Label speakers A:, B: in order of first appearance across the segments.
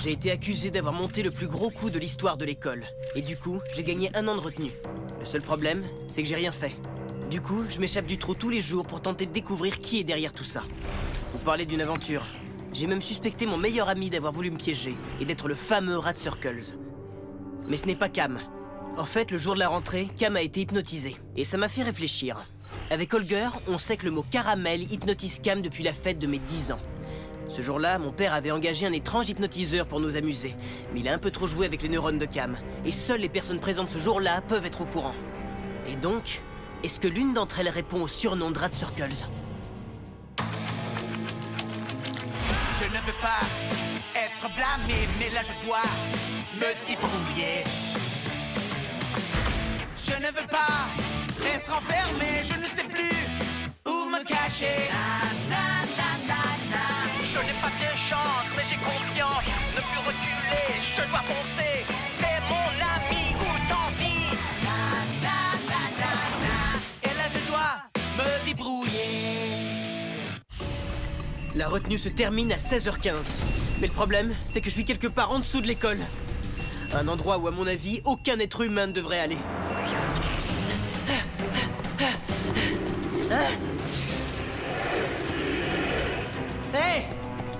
A: J'ai été accusé d'avoir monté le plus gros coup de l'histoire de l'école. Et du coup, j'ai gagné 1 an de retenue. Le seul problème, c'est que j'ai rien fait. Du coup, je m'échappe du trou tous les jours pour tenter de découvrir qui est derrière tout ça. Vous parlez d'une aventure. J'ai même suspecté mon meilleur ami d'avoir voulu me piéger et d'être le fameux Rat Circles. Mais ce n'est pas Cam. En fait, le jour de la rentrée, Cam a été hypnotisé. Et ça m'a fait réfléchir. Avec Holger, on sait que le mot caramel hypnotise Cam depuis la fête de mes 10 ans. Ce jour-là, mon père avait engagé un étrange hypnotiseur pour nous amuser. Mais il a un peu trop joué avec les neurones de Cam. Et seules les personnes présentes ce jour-là peuvent être au courant. Et donc, est-ce que l'une d'entre elles répond au surnom de Rat Circles?
B: Je ne veux pas être blâmé, mais là je dois me débrouiller. Je ne veux pas être enfermé, je ne sais plus où me cacher.
C: Je n'ai pas de chance, mais j'ai confiance. Ne plus reculer, je dois foncer. C'est mon ami ou tant pis.
B: Et là je dois me débrouiller.
A: La retenue se termine à 16h15. Mais le problème, c'est que je suis quelque part en dessous de l'école. Un endroit où, à mon avis, aucun être humain ne devrait aller. Hé!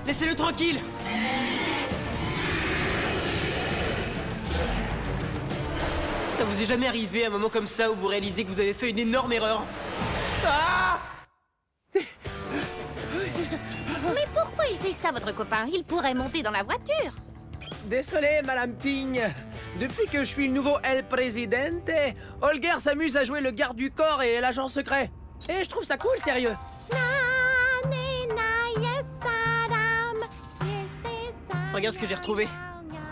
A: Laissez-le tranquille! Ça vous est jamais arrivé à un moment comme ça où vous réalisez que vous avez fait une énorme erreur? Ah!
D: Mais pourquoi il fait ça, votre copain? Il pourrait monter dans la voiture.
E: Désolé, Madame Ping. Depuis que je suis le nouveau El Presidente, Holger s'amuse à jouer le garde du corps et l'agent secret. Et je trouve ça cool, sérieux.
A: Regarde ce que j'ai retrouvé.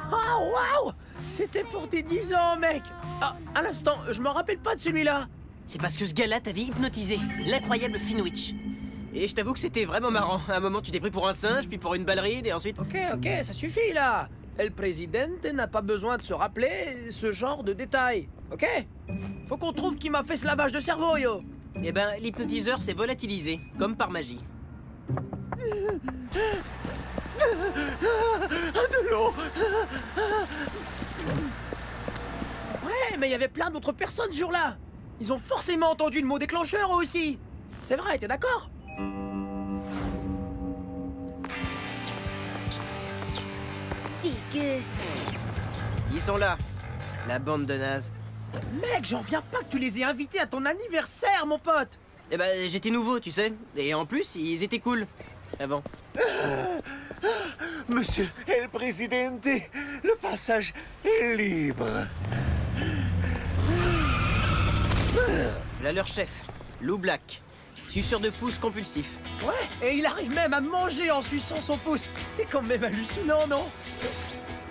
E: Oh, waouh! C'était pour tes 10 ans, mec. Ah, à l'instant, je me rappelle pas de celui-là.
A: C'est parce que ce gars-là t'avait hypnotisé, l'incroyable Finwich. Et je t'avoue que c'était vraiment marrant. À un moment, tu t'es pris pour un singe, puis pour une ballerine, et ensuite...
E: Ok, ça suffit, là. El Presidente n'a pas besoin de se rappeler ce genre de détails, ok? Faut qu'on trouve qui m'a fait ce lavage de cerveau, yo.
A: Eh ben, l'hypnotiseur s'est volatilisé, comme par magie.
E: De l'eau. Ouais, mais il y avait plein d'autres personnes ce jour-là. Ils ont forcément entendu le mot déclencheur aussi. C'est vrai, t'es d'accord?
D: Dégueu.
A: Ils sont là, la bande de nazes.
E: Mec, j'en viens pas que tu les aies invités à ton anniversaire, mon pote.
A: Eh ben, j'étais nouveau, tu sais. Et en plus, ils étaient cool. Avant.
F: Monsieur El Presidente, le passage est libre.
A: Voilà leur chef, Lou Black. Suceur de pouce compulsif.
E: Ouais, et il arrive même à manger en suçant son pouce. C'est quand même hallucinant, non?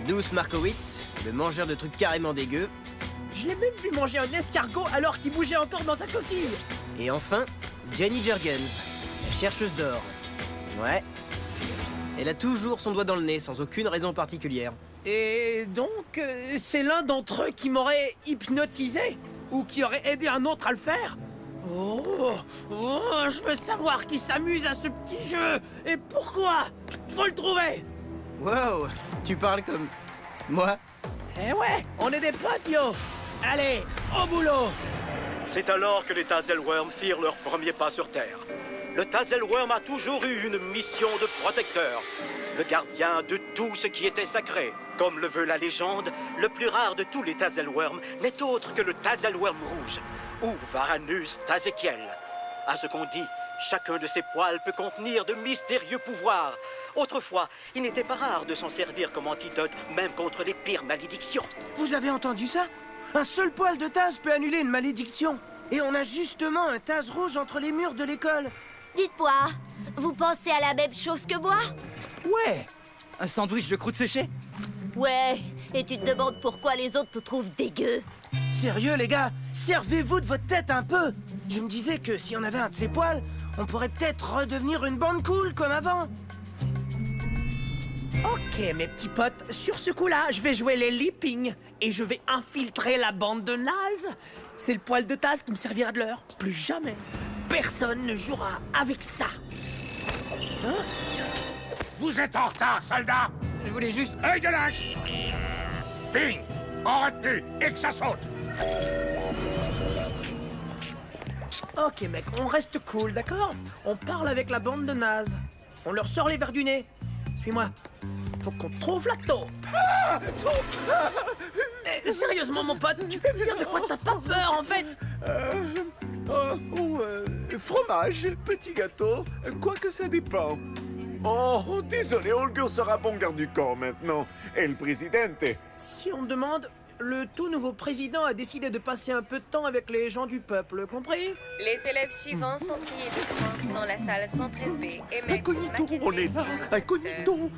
A: Douce Markowitz, le mangeur de trucs carrément dégueux.
E: Je l'ai même vu manger un escargot alors qu'il bougeait encore dans sa coquille.
A: Et enfin, Jenny Jurgens, la chercheuse d'or. Ouais. Elle a toujours son doigt dans le nez, sans aucune raison particulière.
E: Et donc, c'est l'un d'entre eux qui m'aurait hypnotisé? Ou qui aurait aidé un autre à le faire? Oh, je veux savoir qui s'amuse à ce petit jeu. Et pourquoi? Faut le trouver.
A: Wow, tu parles comme... moi?
E: Eh ouais, on est des potes, yo. Allez, au boulot.
G: C'est alors que les Tazelworms firent leur premier pas sur Terre. Le Tazelworm a toujours eu une mission de protecteur, le gardien de tout ce qui était sacré. Comme le veut la légende, le plus rare de tous les Tazelworms n'est autre que le Tazelworm rouge, ou Varanus Tazekiel. À ce qu'on dit, chacun de ses poils peut contenir de mystérieux pouvoirs. Autrefois, il n'était pas rare de s'en servir comme antidote, même contre les pires malédictions.
H: Vous avez entendu ça? Un seul poil de Taz peut annuler une malédiction. Et on a justement un Taz rouge entre les murs de l'école.
D: Dites-moi, vous pensez à la même chose que moi?
E: Ouais.
I: Un sandwich de croûte séchée?
D: Ouais, et tu te demandes pourquoi les autres te trouvent dégueu?
H: Sérieux, les gars, servez-vous de votre tête un peu. Je me disais que si on avait un de ces poils, on pourrait peut-être redevenir une bande cool comme avant.
E: Ok, mes petits potes, sur ce coup-là, je vais jouer les leaping et je vais infiltrer la bande de nazes. C'est le poil de Taz qui me servira de l'heure. Plus jamais, personne ne jouera avec ça.
F: Vous êtes en retard, soldats.
E: je voulais juste...
J: Œil de lynx! Ping! En retenue! Et que ça saute!
E: Ok mec, on reste cool, d'accord? On parle avec la bande de nazes. On leur sort les verres du nez. Suis-moi. Faut qu'on trouve la taupe. Sérieusement mon pote, tu peux me dire de quoi t'as pas peur en fait?
F: Fromage, petit gâteau, quoique ça dépend. Oh, désolé, Olgur sera bon garde du corps maintenant. Et le présidente.
E: Si on me demande, le tout nouveau président a décidé de passer un peu de temps avec les gens du peuple, compris?
K: Les élèves suivants sont priés de soins dans la salle 113B. Et
F: Incognito, on est là. Incognito. Doum,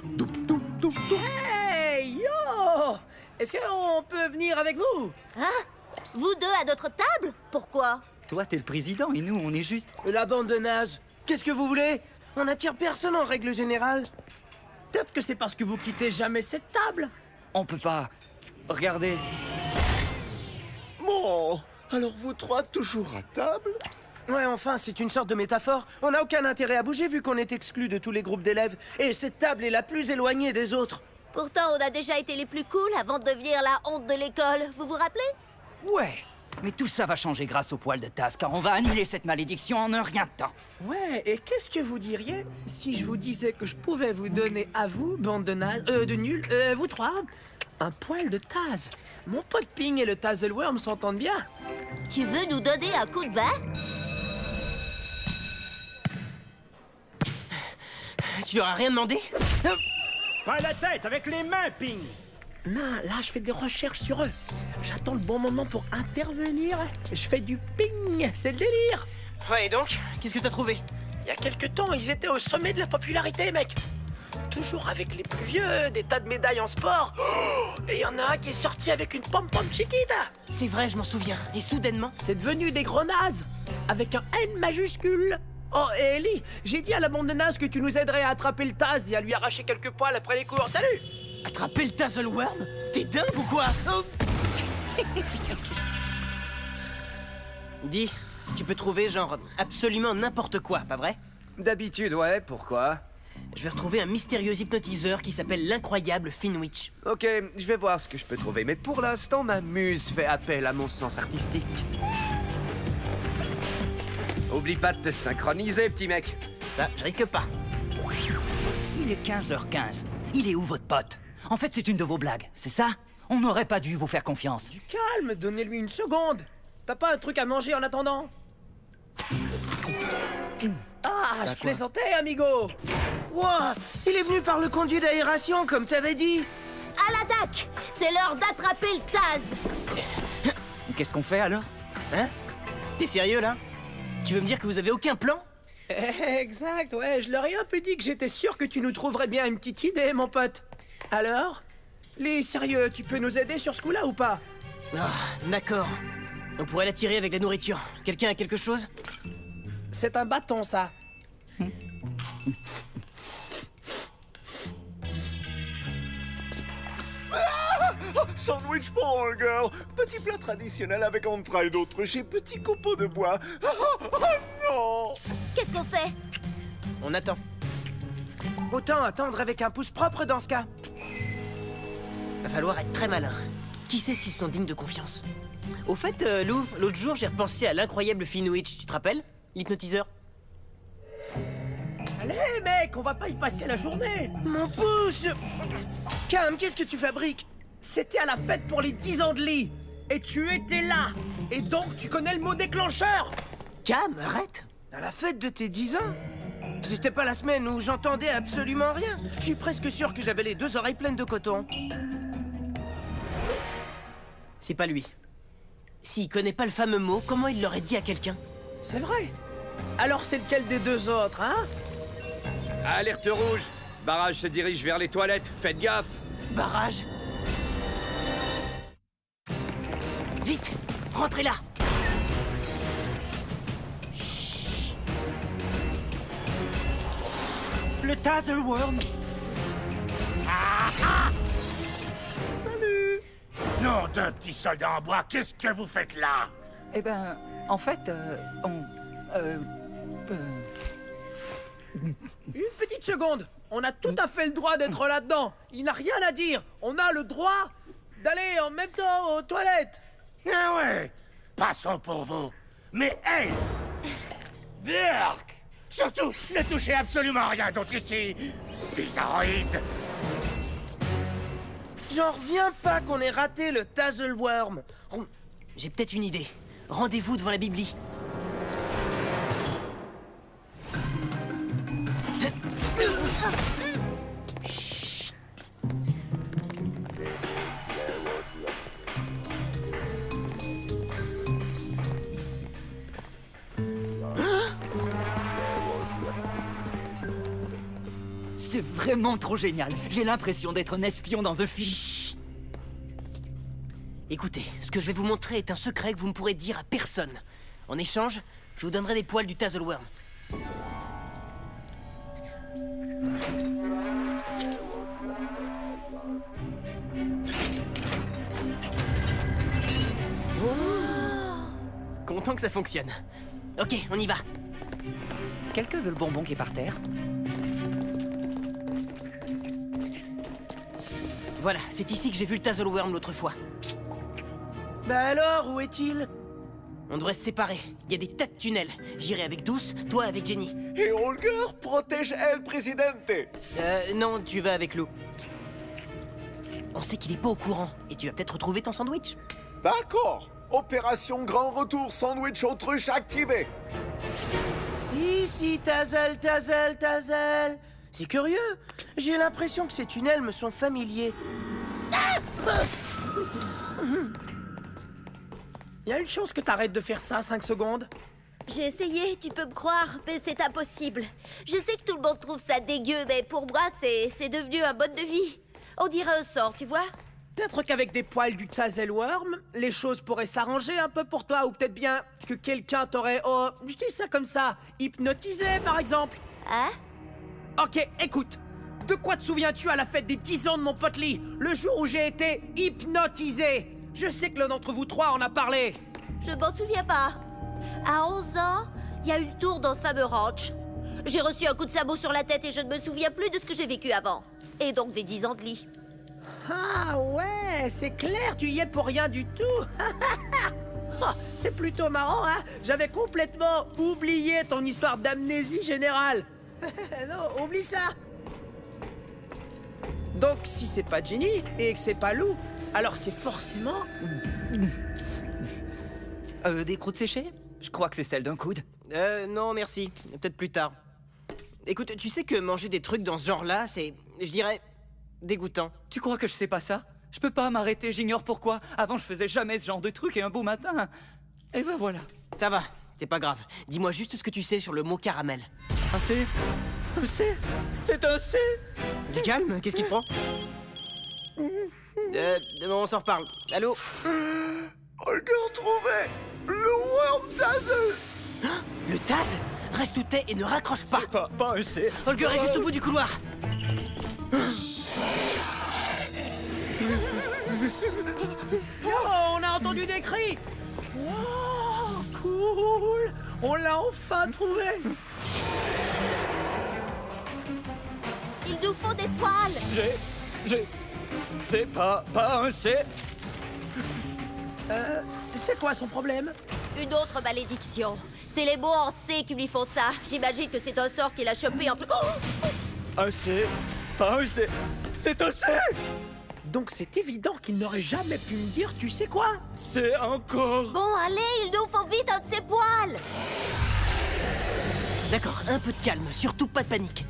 F: doum, doum, doum.
E: Hey, yo! Est-ce qu'on peut venir avec vous?
D: Hein? Vous deux à notre table? Pourquoi?
I: Toi, t'es le président et nous, on est juste...
H: La bande de nazes. Qu'est-ce que vous voulez? On n'attire personne en règle générale.
E: Peut-être que c'est parce que vous quittez jamais cette table.
I: On peut pas... Regardez.
F: Bon, alors vous trois toujours à table?
H: Ouais, enfin, c'est une sorte de métaphore. On n'a aucun intérêt à bouger vu qu'on est exclus de tous les groupes d'élèves. Et cette table est la plus éloignée des autres.
D: Pourtant, on a déjà été les plus cool avant de devenir la honte de l'école. Vous vous rappelez?
I: Ouais. Mais tout ça va changer grâce au poil de Taz, car on va annuler cette malédiction en un rien de temps.
E: Ouais, et qu'est-ce que vous diriez si je vous disais que je pouvais vous donner à vous, bande de nazes, de nuls, vous trois, un poil de Taz? Mon pote Ping et le Tazelworm s'entendent bien.
D: Tu veux nous donner un coup de bain?
A: Tu leur as rien demandé?
J: Pas la tête, avec les mains, Ping!
E: Non, là, je fais des recherches sur eux. J'attends le bon moment pour intervenir. Je fais du ping, c'est le délire.
A: Ouais, et donc? Qu'est-ce que t'as trouvé?
E: Il y a quelque temps, ils étaient au sommet de la popularité, mec. Toujours avec les plus vieux, des tas de médailles en sport. Oh, et il y en a un qui est sorti avec une pom-pom chiquita.
A: C'est vrai, je m'en souviens. Et soudainement...
E: C'est devenu des gros nazes, avec un N majuscule. Oh, et Ellie, j'ai dit à la bande de nazes que tu nous aiderais à attraper le Taz et à lui arracher quelques poils après les cours. Salut!
A: Attraper le Tazelworm? T'es dingue ou quoi? Oh. Dis, tu peux trouver genre absolument n'importe quoi, pas vrai?
L: D'habitude, ouais, pourquoi?
A: Je vais retrouver un mystérieux hypnotiseur qui s'appelle l'incroyable Finwich.
L: Ok, je vais voir ce que je peux trouver, mais pour l'instant, ma muse fait appel à mon sens artistique. Oublie pas de te synchroniser, petit mec.
A: Ça, je risque pas.
I: Il est 15h15. Il est où, votre pote? En fait, c'est une de vos blagues, c'est ça? On n'aurait pas dû vous faire confiance.
E: Du calme, donnez-lui une seconde. T'as pas un truc à manger en attendant? Ah, je plaisantais, amigo.
H: Ouah, il est venu par le conduit d'aération, comme t'avais dit.
D: À l'attaque! C'est l'heure d'attraper le Taz!
I: Qu'est-ce qu'on fait, alors?
A: Hein? T'es sérieux, là? Tu veux me dire que vous avez aucun plan?
E: Exact, ouais, je leur ai un peu dit que j'étais sûr que tu nous trouverais bien une petite idée, mon pote. Alors? Les sérieux, tu peux nous aider sur ce coup-là ou pas?
A: Ah, d'accord. On pourrait l'attirer avec la nourriture. Quelqu'un a quelque chose?
E: C'est un bâton, ça.
F: Sandwich pour Olgur. Petit plat traditionnel avec entrailles d'autruche et petit copeau de bois. Oh non!
D: Qu'est-ce qu'on fait?
A: On attend.
H: Autant attendre avec un pouce propre dans ce cas.
A: Va falloir être très malin. Qui sait s'ils sont dignes de confiance? Au fait, Lou, l'autre jour, j'ai repensé à l'incroyable Finwich, tu te rappelles? L'hypnotiseur.
E: Allez, mec, on va pas y passer la journée.
H: Mon pouce! Cam, qu'est-ce que tu fabriques?
E: C'était à la fête pour les 10 ans de Lee. Et tu étais là. Et donc, tu connais le mot déclencheur.
A: Cam, arrête.
H: À la fête de tes 10 ans? C'était pas la semaine où j'entendais absolument rien. Je suis presque sûr que j'avais les 2 oreilles pleines de coton.
A: C'est pas lui. S'il connaît pas le fameux mot, comment il l'aurait dit à quelqu'un?
E: C'est vrai. Alors c'est lequel des deux autres, hein?
L: Alerte rouge. Barrage se dirige vers les toilettes. Faites gaffe.
A: Barrage. Vite, rentrez là.
I: Le Tazelworm.
F: Salut!
J: Non, d'un petit soldat en bois, qu'est-ce que vous faites là?
I: Eh ben, en fait,
E: Une petite seconde. On a tout à fait le droit d'être là-dedans. Il n'a rien à dire. On a le droit d'aller en même temps aux toilettes.
J: Ah ouais. Passons pour vous. Mais elle... Burk! Surtout, ne touchez absolument à rien d'autre ici. Bizarroïde.
H: J'en reviens pas qu'on ait raté le Tazelworm.
A: J'ai peut-être une idée. Rendez-vous devant la Bibli.
I: C'est vraiment trop génial. J'ai l'impression d'être un espion dans un film.
A: Chut. Écoutez, ce que je vais vous montrer est un secret que vous ne pourrez dire à personne. En échange, je vous donnerai des poils du Tazelworm. Content que ça fonctionne. Ok, on y va.
I: Quelqu'un veut le bonbon qui est par terre?
A: Voilà, c'est ici que j'ai vu le Tazelworm l'autre fois.
H: Bah alors, où est-il?
A: On devrait se séparer. Il y a des tas de tunnels. J'irai avec Douce, toi avec Jenny.
F: Et Holger protège El Presidente.
A: Non, tu vas avec Lou. On sait qu'il est pas au courant, et tu vas peut-être retrouver ton sandwich.
F: D'accord. Opération Grand Retour Sandwich Autruche activée.
H: Ici, Tazel, Tazel, Tazel. C'est curieux. J'ai l'impression que ces tunnels me sont familiers.
E: Il y a une chance que t'arrêtes de faire ça 5 secondes.
M: J'ai essayé, tu peux me croire, mais c'est impossible. Je sais que tout le monde trouve ça dégueu, mais pour moi, c'est devenu un mode de vie. On dirait un sort, tu vois?
E: Peut-être qu'avec des poils du Tazelworm, les choses pourraient s'arranger un peu pour toi, ou peut-être bien que quelqu'un t'aurait, oh, je dis ça comme ça, hypnotisé par exemple.
M: Hein?
E: Ok, écoute. De quoi te souviens-tu à la fête des 10 ans de mon pote Lee, le jour où j'ai été hypnotisé? Je sais que l'un d'entre vous trois en a parlé.
M: Je m'en souviens pas. À 11 ans, il y a eu le tour dans ce fameux ranch. J'ai reçu un coup de sabot sur la tête et je ne me souviens plus de ce que j'ai vécu avant. Et donc des 10 ans de Lee.
E: Ah ouais, c'est clair, tu y es pour rien du tout. Oh, c'est plutôt marrant, hein? J'avais complètement oublié ton histoire d'amnésie générale. Non, oublie ça. Donc, si c'est pas Jenny et que c'est pas Lou, alors c'est forcément...
I: Des croûtes séchées? Je crois que c'est celle d'un coude.
A: Non, merci. Peut-être plus tard. Écoute, tu sais que manger des trucs dans ce genre-là, c'est, je dirais, dégoûtant.
I: Tu crois que je sais pas ça? Je peux pas m'arrêter, j'ignore pourquoi. Avant, je faisais jamais ce genre de truc et un beau matin... Et ben voilà.
A: Ça va, c'est pas grave. Dis-moi juste ce que tu sais sur le mot caramel.
I: Un C? Un C? C'est un C?
A: Du calme, qu'est-ce qui te prend? On s'en reparle. Allô?
F: Holger trouvait le Worm Tazel.
A: Le Taz? Reste où t'es et ne raccroche pas.
I: C'est pas un C.
A: Holger reste au bout du couloir.
E: Oh, on a entendu des cris. Oh, cool. On l'a enfin trouvé.
M: Il nous faut des poils.
I: C'est pas un C.
E: C'est quoi son problème?
M: Une autre malédiction. C'est les mots en C qui lui font ça. J'imagine que c'est un sort qu'il a chopé en... Oh!
I: Un C. Pas un C. C'est un C.
E: Donc c'est évident qu'il n'aurait jamais pu me dire, tu sais quoi?
I: C'est encore...
M: Bon, allez, il nous faut vite un de ses poils.
A: D'accord, un peu de calme, surtout pas de panique.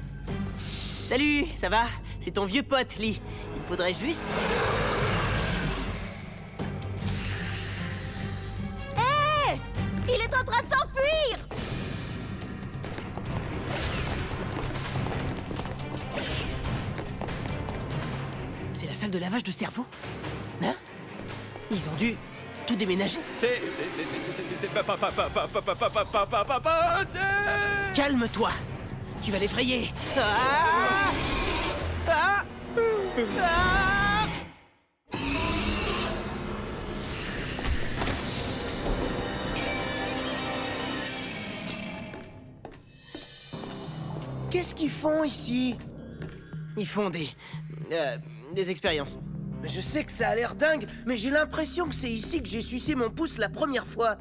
A: Salut, ça va? C'est ton vieux pote, Lee. Il faudrait juste...
M: Hé! Il est en train de s'enfuir!
A: C'est la salle de lavage de cerveau? Hein? Ils ont dû tout déménager.
I: C'est pas...
A: Calme-toi. Tu vas l'effrayer. Ah! Ah! Ah!
H: Qu'est-ce qu'ils font ici?
A: Ils font des expériences.
H: Je sais que ça a l'air dingue, mais j'ai l'impression que c'est ici que j'ai sucé mon pouce la première fois.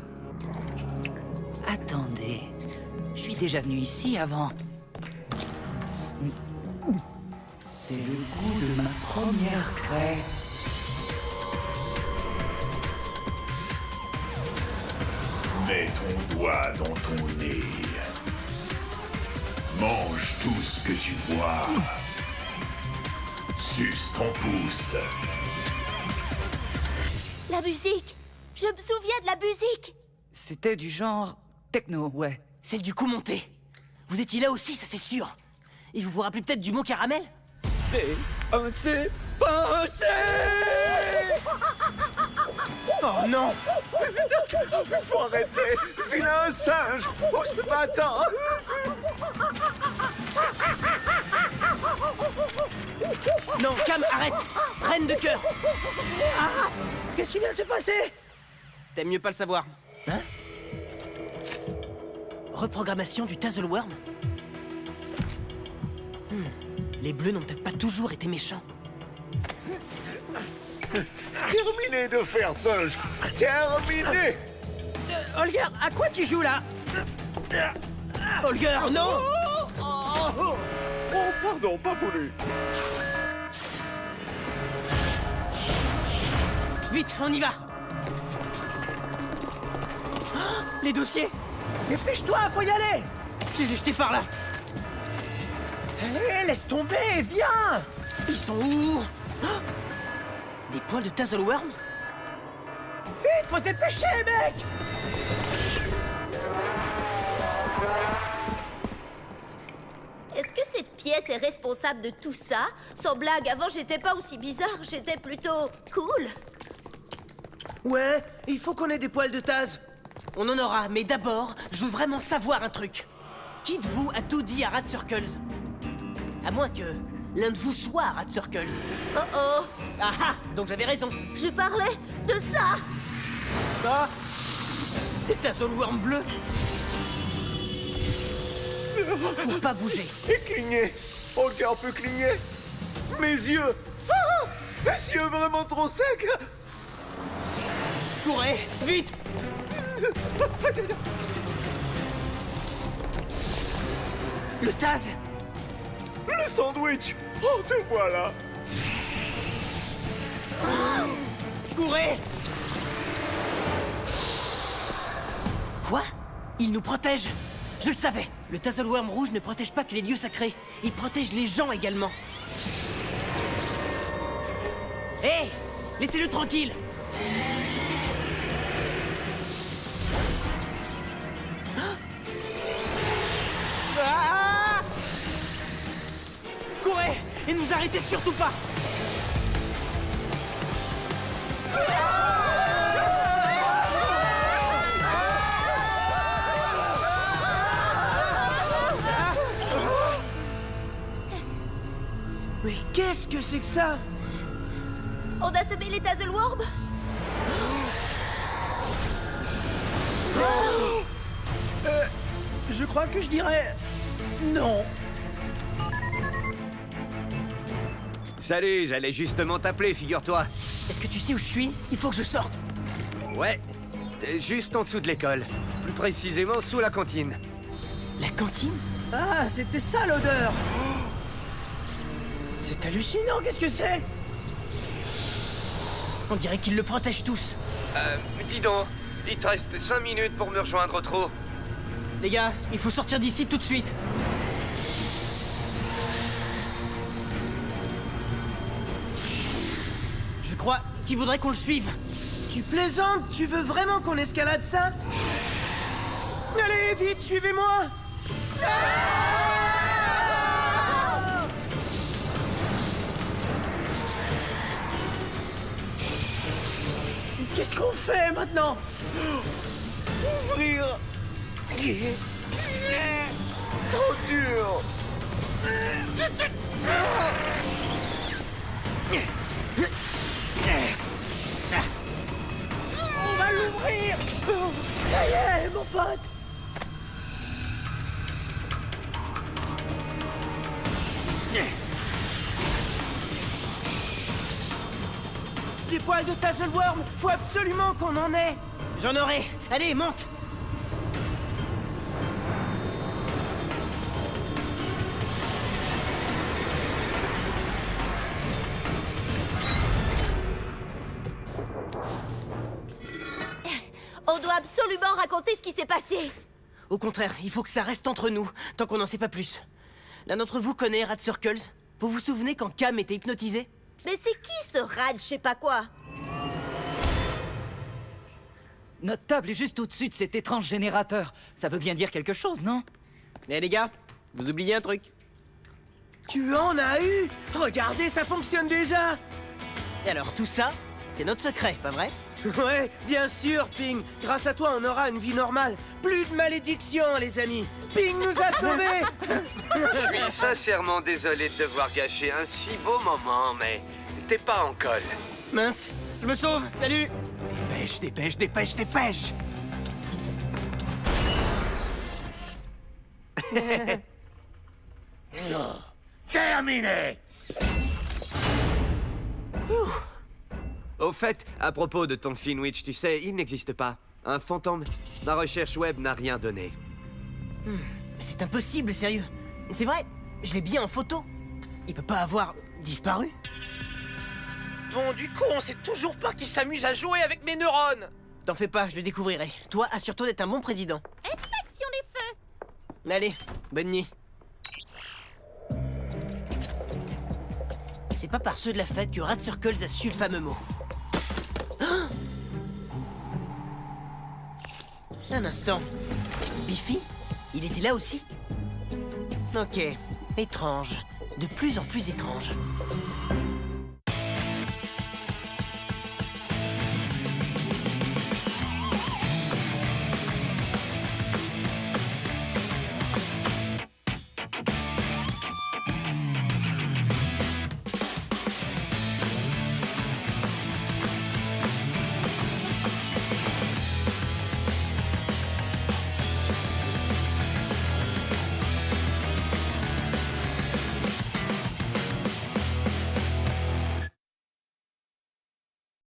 I: Attendez, je suis déjà venu ici avant. C'est le goût de ma première craie.
N: Mets ton doigt dans ton nez. Mange tout ce que tu vois. Suce ton pouce.
M: La musique! Je me souviens de la musique!
I: C'était du genre techno, ouais.
A: Celle du coup monté. Vous étiez là aussi, ça c'est sûr. Et vous vous rappelez peut-être du mot caramel?
E: C'est passé.
A: Oh non!
F: Faut arrêter! Vilain singe! Oh, ce bâtard!
A: Non, Cam, arrête! Reine de cœur!
E: Qu'est-ce qui vient de se passer?
A: T'aimes mieux pas le savoir. Hein? Reprogrammation du Tazelworm? Les bleus n'ont peut-être pas toujours été méchants.
F: Terminé de faire singe! Terminé!
E: Holger, à quoi tu joues là?
A: Holger, non!
F: Oh, pardon, pas voulu.
A: Vite, on y va! Oh, les dossiers!
E: Dépêche-toi, faut y aller!
A: Je les ai jetés par là!
E: Allez, laisse tomber, viens!
A: Ils sont où? Oh, des poils de Tazelworm?
E: Vite, faut se dépêcher, mec!
M: Est-ce que cette pièce est responsable de tout ça? Sans blague, avant j'étais pas aussi bizarre, j'étais plutôt cool.
H: Ouais, il faut qu'on ait des poils de Taz.
A: On en aura, mais d'abord, je veux vraiment savoir un truc. Qui de vous a tout dit à Rat Circles? À moins que l'un de vous soit à Rat Circles.
M: Oh oh!
A: Ah ah! Donc j'avais raison.
M: Je parlais de ça!
A: Quoi? Des Tazelworm bleus? Faut pas bouger.
F: Et cligner! Holger peut cligner! Mes yeux! Ah! Mes yeux vraiment trop secs!
A: Courez, vite! Le Taz!
F: Le sandwich! Oh, te voilà!
A: Courez! Quoi? Il nous protège! Je le savais! Le Tazelworm rouge ne protège pas que les lieux sacrés, il protège les gens également. Hé! Laissez-le tranquille! Ah! Courez! Et ne vous arrêtez surtout pas!
H: Mais qu'est-ce que c'est que ça?
M: On a semé les Tazelworm?
E: Je crois que je dirais... non.
L: Salut, j'allais justement t'appeler, figure-toi.
A: Est-ce que tu sais où je suis? Il faut que je sorte.
L: Ouais, t'es juste en dessous de l'école. Plus précisément sous la cantine.
A: La cantine?
E: Ah, c'était ça l'odeur. C'est hallucinant, qu'est-ce que c'est?
A: On dirait qu'ils le protègent tous.
L: Dis donc, il te reste 5 minutes pour me rejoindre trop.
A: Les gars, il faut sortir d'ici tout de suite. Je crois qu'il voudrait qu'on le suive.
H: Tu plaisantes? Tu veux vraiment qu'on escalade ça? Allez, vite, suivez-moi!
E: Qu'est-ce qu'on fait maintenant?
F: Ouvrir! Trop dur!
E: On va l'ouvrir! Ça y est, mon pote!
H: Des poils de Tazelworm, faut absolument qu'on en ait.
A: J'en aurai. Allez, monte.
M: On doit absolument raconter ce qui s'est passé.
A: Au contraire, il faut que ça reste entre nous, tant qu'on n'en sait pas plus. L'un d'entre vous connaît Rad Circles? Vous vous souvenez quand Cam était hypnotisé?
M: Mais c'est qui ce Rad, je sais pas quoi?
I: Notre table est juste au-dessus de cet étrange générateur. Ça veut bien dire quelque chose, non?
A: Eh les gars, vous oubliez un truc.
H: Tu en as eu? Regardez, ça fonctionne déjà.
A: Et alors tout ça, c'est notre secret, pas vrai?
H: Ouais, bien sûr, Ping. Grâce à toi, on aura une vie normale. Plus de malédiction, les amis. Ping nous a sauvés.
L: Je suis sincèrement désolé de devoir gâcher un si beau moment, mais t'es pas en colle.
A: Mince, je me sauve, salut.
B: Dépêche, dépêche, dépêche, dépêche.
J: Terminé.
L: Au fait, à propos de ton Finwich, tu sais, il n'existe pas. Un fantôme. Ma recherche web n'a rien donné.
A: Mais c'est impossible, sérieux. C'est vrai, je l'ai bien en photo. Il peut pas avoir disparu.
E: Bon, du coup, on sait toujours pas qui s'amuse à jouer avec mes neurones.
A: T'en fais pas, je le découvrirai. Toi, assure-toi d'être un bon président.
D: Extraction des feux.
A: Allez, bonne nuit. C'est pas par ceux de la fête que Rad Circles a su le fameux mot. Ah, un instant. Biffy? Il était là aussi? Ok, étrange. De plus en plus étrange.